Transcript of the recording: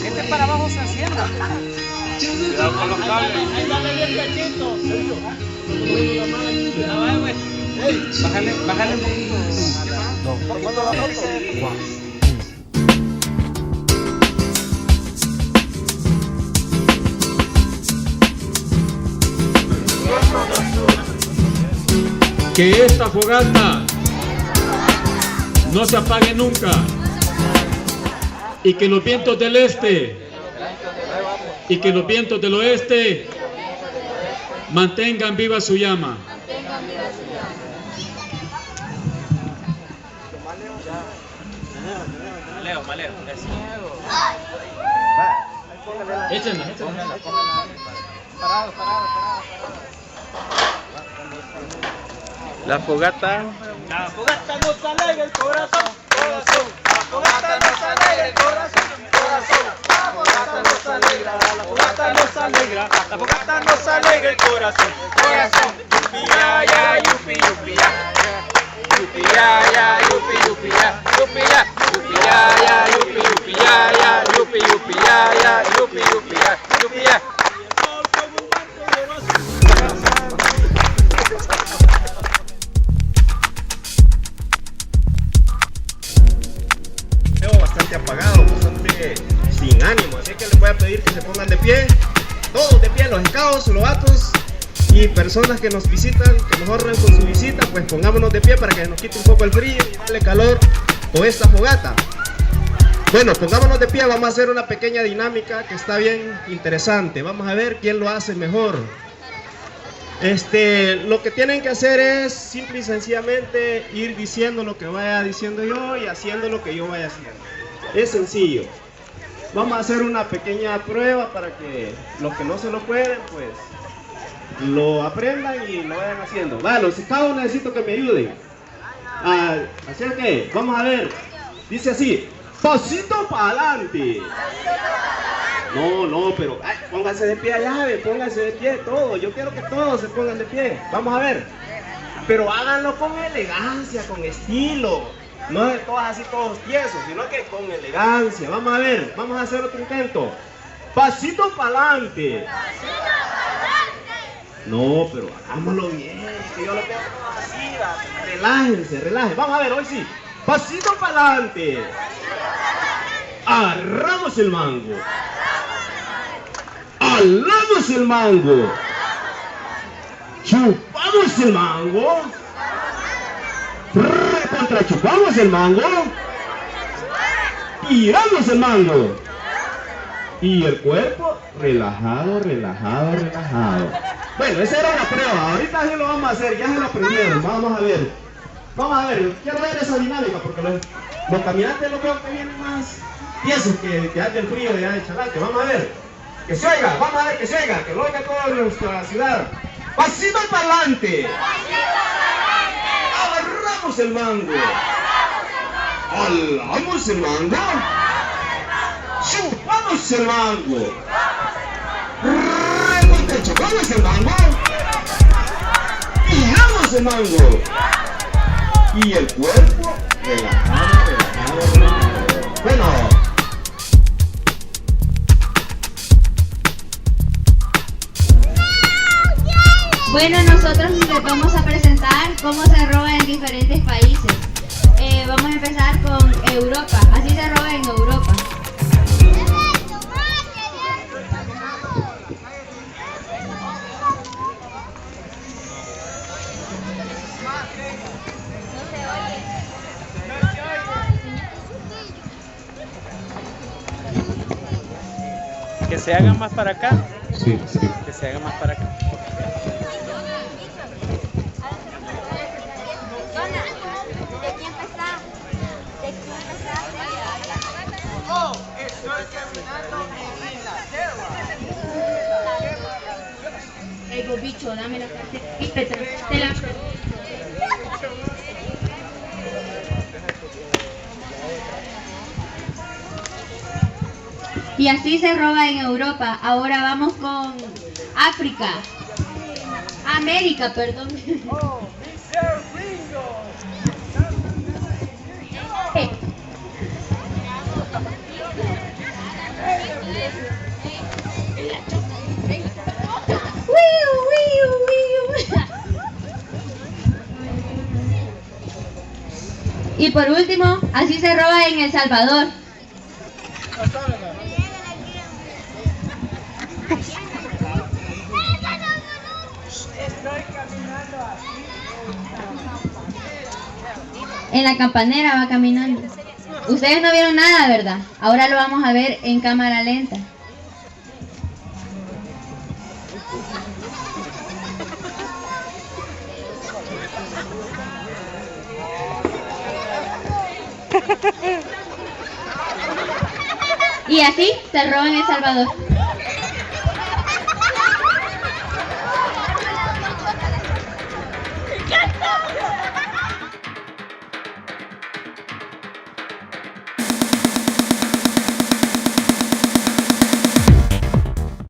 Este para abajo se encienda. Cuidado con los cables. Ahí dale bien cachito. Bájale un poquito. ¿Por cuándo la foto? Que esta fogata no se apague nunca y que los vientos del este y que los vientos del oeste mantengan viva su llama. Maleo. Échenla. Parado. La fogata. La fogata nos alegra el corazón. La fogata nos alegra el corazón. La fogata nos alegra. La fogata nos alegra. La fogata nos alegra el corazón. Yupi ya, yupi ya. Yupi ya, yupi ya. Yupi ya, yupi ya, yupi ya. Yupi ya. Bastante apagado, bastante sin ánimo, así que les voy a pedir que se pongan de pie, todos de pie, los escados, los vatos y personas que nos visitan, que nos honran con su visita, pues pongámonos de pie para que nos quite un poco el frío y darle calor con esta fogata. Bueno, pongámonos de pie, vamos a hacer una pequeña dinámica que está bien interesante, vamos a ver quién lo hace mejor. Lo que tienen que hacer es simple y sencillamente ir diciendo lo que vaya diciendo yo y haciendo lo que yo vaya haciendo. Es sencillo. Vamos a hacer una pequeña prueba para que los que no se lo pueden, pues lo aprendan y lo vayan haciendo. Vale, los escados necesito que me ayuden. Así que, vamos a ver. Dice así: pasito para adelante. No, pero pónganse de pie allá, pónganse de pie todos. Yo quiero que todos se pongan de pie. Vamos a ver. Pero háganlo con elegancia, con estilo. No de todos así todos tiesos, sino que con elegancia. Vamos a ver, vamos a hacer otro intento. Pasito para adelante. No, pero hagámoslo bien, que yo lo tengo así. Relájense. Vamos a ver, hoy sí. Pasito para adelante. Agarramos el mango. Alamos el mango. Chupamos el mango. Contrachupamos el mango. Tiramos el mango. Y el cuerpo relajado. Bueno, esa era la prueba. Ahorita sí lo vamos a hacer. Ya se lo aprendieron. Vamos a ver. Quiero ver esa dinámica porque los caminantes los veo que vienen más tiesos que hace el frío de allá de Chalate. Vamos a ver. Que se oiga, vamos a ver que se oiga, que lo oiga toda nuestra ciudad. Pasito para adelante. Agarramos el mango. Alamos el mango. Chupamos el mango. Chupamos el mango. Tiramos el mango. Y el cuerpo relajado. Bueno. Bueno, nosotros les vamos a presentar cómo se roba en diferentes países. Vamos a empezar con Europa. Así se roba en Europa. Que se haga más para acá. Sí, sí. Que se haga más para acá. Ey, vos, bicho, dame la cartera. Te la... Y así se roba en Europa. Ahora vamos con África. América, perdón. Y por último, así se roba en El Salvador. En la campanera va caminando. Ustedes no vieron nada, ¿verdad? Ahora lo vamos a ver en cámara lenta. Y así se roba en El Salvador.